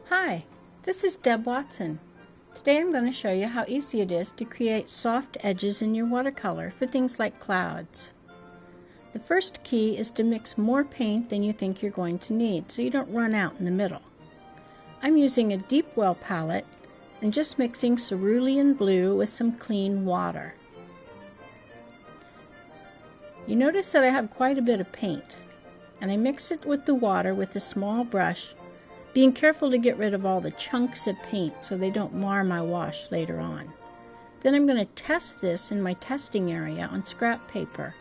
Hi, this is Deb Watson. Today I'm going to show you how easy it is to create soft edges in your watercolor for things like clouds. The first key is to mix more paint than you think you're going to need so you don't run out in the middle. I'm using a deep well palette and just mixing cerulean blue with some clean water. You notice that I have quite a bit of paint, and I mix it with the water with a small brush, being careful to get rid of all the chunks of paint so they don't mar my wash later on. Then I'm going to test this in my testing area on scrap paper.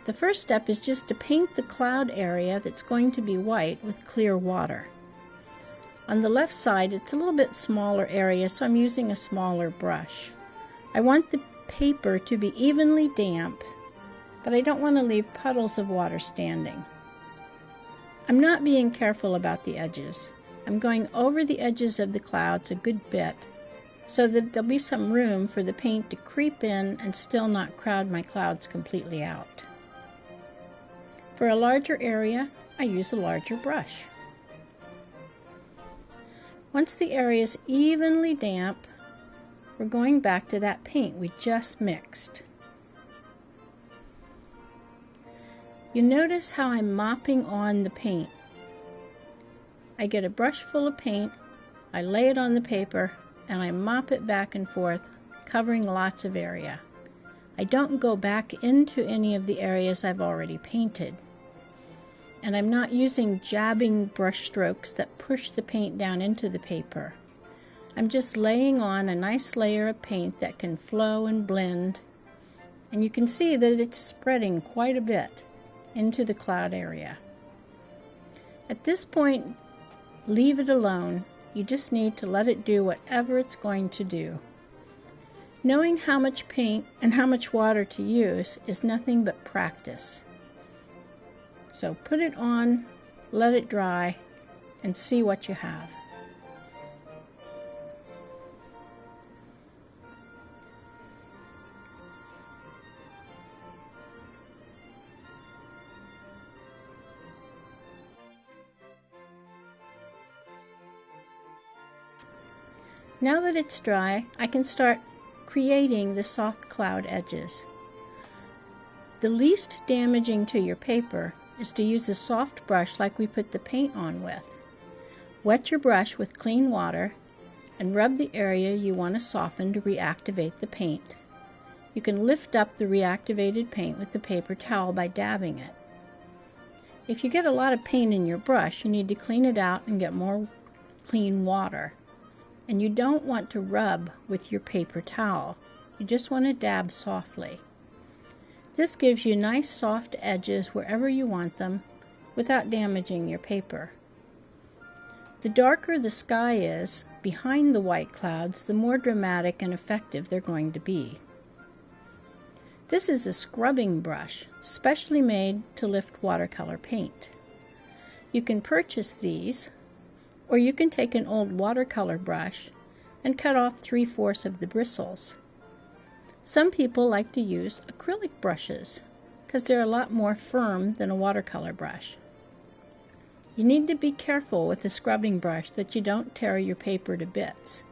The first step is just to paint the cloud area that's going to be white with clear water. On the left side, it's a little bit smaller area, so I'm using a smaller brush. I want the paper to be evenly damp, but I don't want to leave puddles of water standing. I'm not being careful about the edges. I'm going over the edges of the clouds a good bit so that there'll be some room for the paint to creep in and still not crowd my clouds completely out. For a larger area, I use a larger brush. Once the area is evenly damp, we're going back to that paint we just mixed. You notice how I'm mopping on the paint. I get a brush full of paint, I lay it on the paper, and I mop it back and forth, covering lots of area. I don't go back into any of the areas I've already painted. And I'm not using jabbing brush strokes that push the paint down into the paper. I'm just laying on a nice layer of paint that can flow and blend, and you can see that it's spreading quite a bit into the cloud area. At this point, leave it alone. You just need to let it do whatever it's going to do. Knowing how much paint and how much water to use is nothing but practice. So put it on, let it dry, and see what you have. Now that it's dry, I can start creating the soft cloud edges. The least damaging to your paper is to use a soft brush like we put the paint on with. Wet your brush with clean water and rub the area you want to soften to reactivate the paint. You can lift up the reactivated paint with the paper towel by dabbing it. If you get a lot of paint in your brush, you need to clean it out and get more clean water. And you don't want to rub with your paper towel. You just want to dab softly. This gives you nice soft edges wherever you want them without damaging your paper. The darker the sky is behind the white clouds, the more dramatic and effective they're going to be. This is a scrubbing brush, specially made to lift watercolor paint. You can purchase these, or you can take an old watercolor brush and cut off 3/4 of the bristles. Some people like to use acrylic brushes because they're a lot more firm than a watercolor brush. You need to be careful with a scrubbing brush that you don't tear your paper to bits.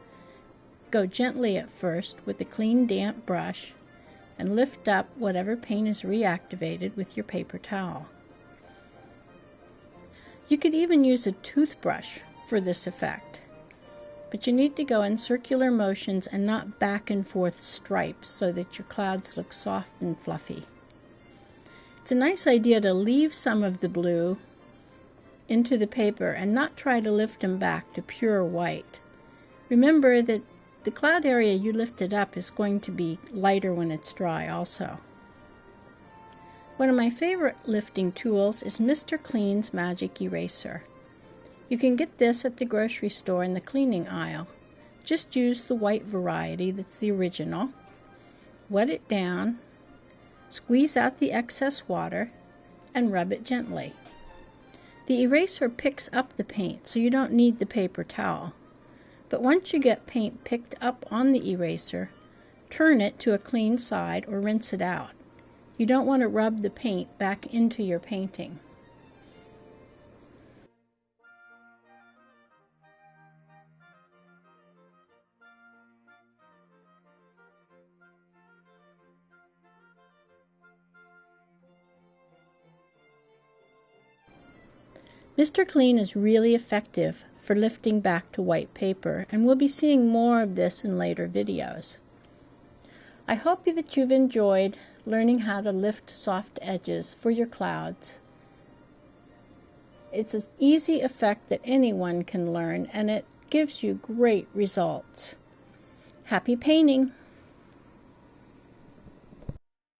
Go gently at first with a clean, damp brush and lift up whatever paint is reactivated with your paper towel. You could even use a toothbrush for this effect, but you need to go in circular motions and not back and forth stripes so that your clouds look soft and fluffy. It's a nice idea to leave some of the blue into the paper and not try to lift them back to pure white. Remember that the cloud area you lifted up is going to be lighter when it's dry also. One of my favorite lifting tools is Mr. Clean's Magic Eraser. You can get this at the grocery store in the cleaning aisle. Just use the white variety that's the original. Wet it down, squeeze out the excess water, and rub it gently. The eraser picks up the paint, so you don't need the paper towel. But once you get paint picked up on the eraser, turn it to a clean side or rinse it out. You don't want to rub the paint back into your painting. Mr. Clean is really effective for lifting back to white paper, and we'll be seeing more of this in later videos. I hope that you've enjoyed learning how to lift soft edges for your clouds. It's an easy effect that anyone can learn, and it gives you great results. Happy painting!